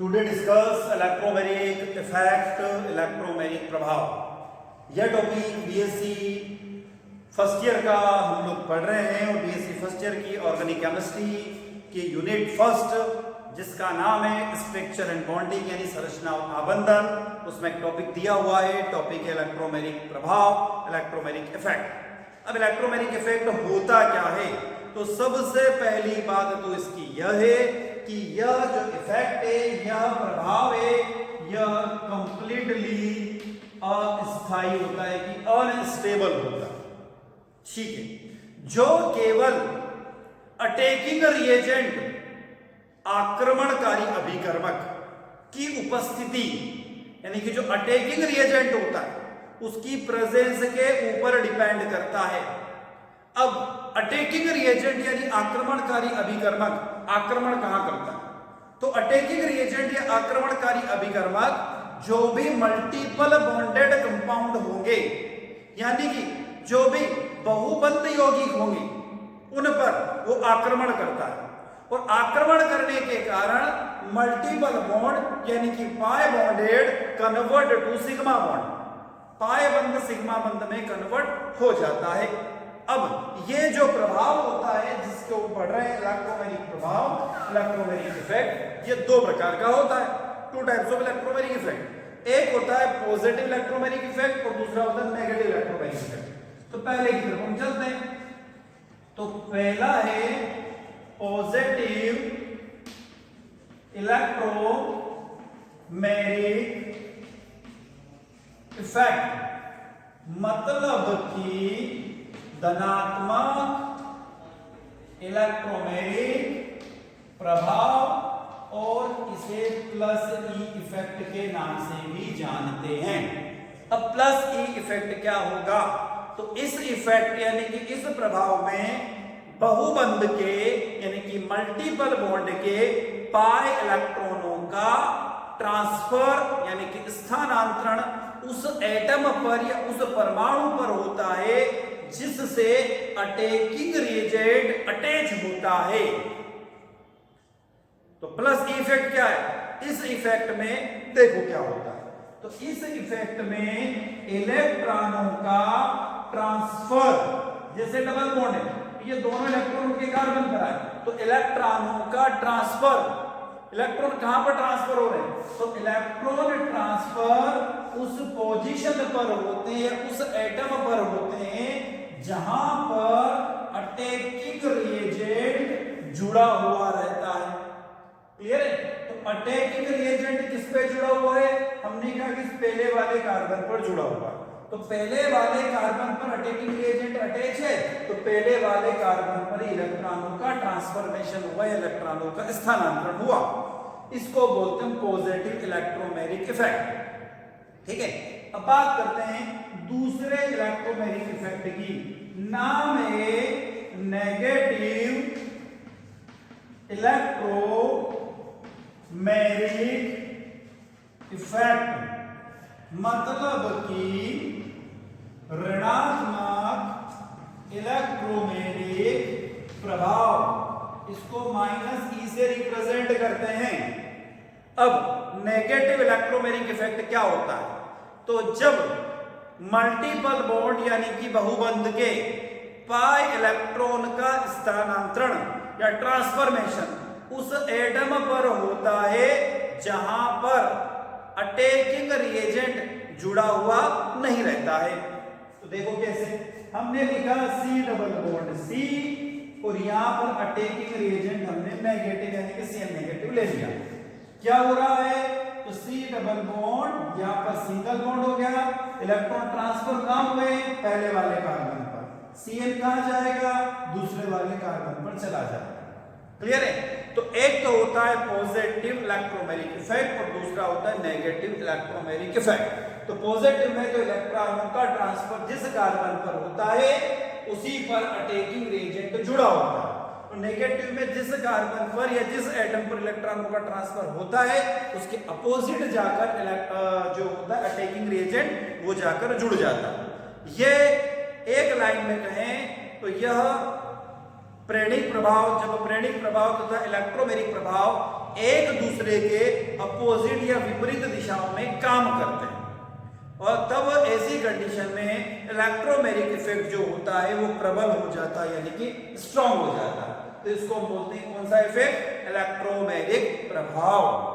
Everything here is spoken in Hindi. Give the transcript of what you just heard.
Today discuss electromagnetic effect, electromagnetic प्रभाव। यह टॉपिक बीएससी फर्स्ट ईयर का हम लोग पढ़ रहे हैं और बीएससी फर्स्ट ईयर की ऑर्गेनिक केमिस्ट्री की यूनिट फर्स्ट, जिसका नाम है स्ट्रक्चर एंड बॉन्डिंग यानी संरचना और आबंधन। उसमें एक टॉपिक दिया हुआ है, टॉपिक है इलेक्ट्रोमैग्नेटिक प्रभाव, इलेक्ट्रोमैग्नेटिक इफेक्ट। अब इलेक्ट्रोमैग्नेटिक इफेक्ट होता क्या है? तो सबसे पहली बात तो इसकी यह है कि यह जो इफेक्ट है, यह प्रभाव है, यह कंप्लीटली अस्थायी होता है कि अनस्टेबल होता है। ठीक है, जो केवल अटैकिंग रिएजेंट आक्रमणकारी अभिकर्मक की उपस्थिति यानी कि जो अटैकिंग रिएजेंट होता है उसकी प्रेजेंस के ऊपर डिपेंड करता है। अब अटैकिंग रिएजेंट यानी आक्रमणकारी अभिकर्मक आक्रमण कहां करता है? तो अटैकिंग रिएजेंट या आक्रमणकारी अभिकर्मक जो भी मल्टीपल बॉन्डेड कंपाउंड होंगे यानी कि जो भी बहुबंध यौगिक होंगे उन पर वो आक्रमण करता है। और आक्रमण करने के कारण मल्टीपल बॉन्ड यानी कि pi bonded convert to sigma bond, pi बंध सिग्मा बंध में कन्वर्ट हो जाता है। अब ये जो प्रभाव होता है जिसके ऊपर पढ़ रहे हैं इलेक्ट्रोमैग्नेटिक प्रभाव, इलेक्ट्रोमैग्नेटिक इफेक्ट, ये दो प्रकार का होता है। Two types of electromagnetic effect. एक होता है पॉजिटिव इलेक्ट्रोमैग्नेटिक इफेक्ट और दूसरा होता है नेगेटिव इलेक्ट्रोमैग्नेटिक इफेक्ट। तो पहले की तरफ हम चलते हैं। तो पहला है पॉजिटिव इलेक्ट्रोमैग्नेटिक इफेक्ट, मतलब कि धनात्मक इलेक्ट्रोमैग्नेटिक प्रभाव और इसे प्लस ई इफेक्ट के नाम से भी जानते हैं। अब प्लस ई इफेक्ट क्या होगा? तो इस इफेक्ट यानी कि इस प्रभाव में बहुबंध के यानी कि मल्टीपल बॉन्ड के पाई इलेक्ट्रॉनों का ट्रांसफर यानी कि स्थानांतरण उस एटम पर या उस परमाणु पर होता है जिससे अटैकिंग रिएजेंट अटैच होता है। तो प्लस इफेक्ट क्या है? इस इफेक्ट में देखो क्या होता है। तो इस इफेक्ट में इलेक्ट्रॉनों का ट्रांसफर, जैसे डबल बॉन्ड है, ये दोनों इलेक्ट्रॉन के कार्बन पर आए तो इलेक्ट्रॉनों का ट्रांसफर, इलेक्ट्रॉन कहां पर ट्रांसफर हो रहे हैं? तो इलेक्ट्रॉन ट्रांसफर उस पोजीशन पर होते हैं, उस एटम पर होते हैं जहां पर अटैकिंग रिएजेंट जुड़ा हुआ रहता है। क्लियर है? तो अटैकिंग रिएजेंट किस पे जुड़ा हुआ है? हमने कहा कि पहले वाले कार्बन पर जुड़ा हुआ है। तो पहले वाले कार्बन पर अटैकिंग रिएजेंट अटैच है तो पहले वाले कार्बन पर इलेक्ट्रॉनों का ट्रांसफॉर्मेशन हुआ, इलेक्ट्रॉनों का स्थानांतरण हुआ। इसको बोलते हैं पॉजिटिव इलेक्ट्रोमैग्नेटिक इफेक्ट। ठीक है, अब बात करते हैं दूसरे इलेक्ट्रोमैग्नेटिक इफेक्ट की। नाम है नेगेटिव इलेक्ट्रोमैग्नेटिक इफेक्ट, मतलब कि ऋणात्मक इलेक्ट्रोमैग्नेटिक प्रभाव। इसको माइनस ई से रिप्रेजेंट करते हैं। अब नेगेटिव इलेक्ट्रोमैग्नेटिक इफेक्ट क्या होता है? तो जब मल्टीपल बॉन्ड यानी कि बहुबंध के पाई इलेक्ट्रॉन का स्थानांतरण या ट्रांसफॉर्मेशन उस एटम पर होता है जहां पर अटैकिंग रिएजेंट जुड़ा हुआ नहीं रहता है। तो देखो कैसे, हमने लिखा सी डबल बॉन्ड सी और यहां पर अटैकिंग रिएजेंट हमने नेगेटिव यानी कि सीएन नेगेटिव ले लिया। क्या हो रहा है? तो सी डबल बॉन्ड यहां पर सिंगल बॉन्ड हो गया, इलेक्ट्रॉन ट्रांसफर कहां हुए? पहले वाले कार्बन पर। सीएन कहां जाएगा? दूसरे वाले कार्बन पर चला जाएगा। क्लियर है? तो एक तो होता है पॉजिटिव इलेक्ट्रोमैग्नेटिक इफेक्ट और दूसरा होता है नेगेटिव इलेक्ट्रोमैग्नेटिक इफेक्ट। तो पॉजिटिव में तो इलेक्ट्रॉनों का ट्रांसफर जिस कार्बन पर होता है उसी पर अटैकिंग रिएजेंट जुड़ा होता है। और नेगेटिव में जिस कार्बन पर या जिस एटम पर इलेक्ट्रॉनों का ट्रांसफर होता है उसके अपोजिट जाकर जो होता है अटैकिंग रिएजेंट वो जाकर जुड़ जाता है। ये एक लाइन में कहें तो यह प्रेरणिक प्रभाव, जब प्रेरणिक प्रभाव तथा इलेक्ट्रोमैग्नेटिक प्रभाव एक दूसरे के अपोजिट या विपरीत दिशाओं में काम करते हैं, और तब ऐसी कंडीशन में इलेक्ट्रोमैग्नेटिक इफेक्ट जो होता है वो प्रबल हो जाता है, यानी कि स्ट्रॉन्ग हो जाता है। तो इसको हम बोलते हैं कौन सा इफेक्ट? इलेक्ट्रोमैग्नेटिक प्रभाव।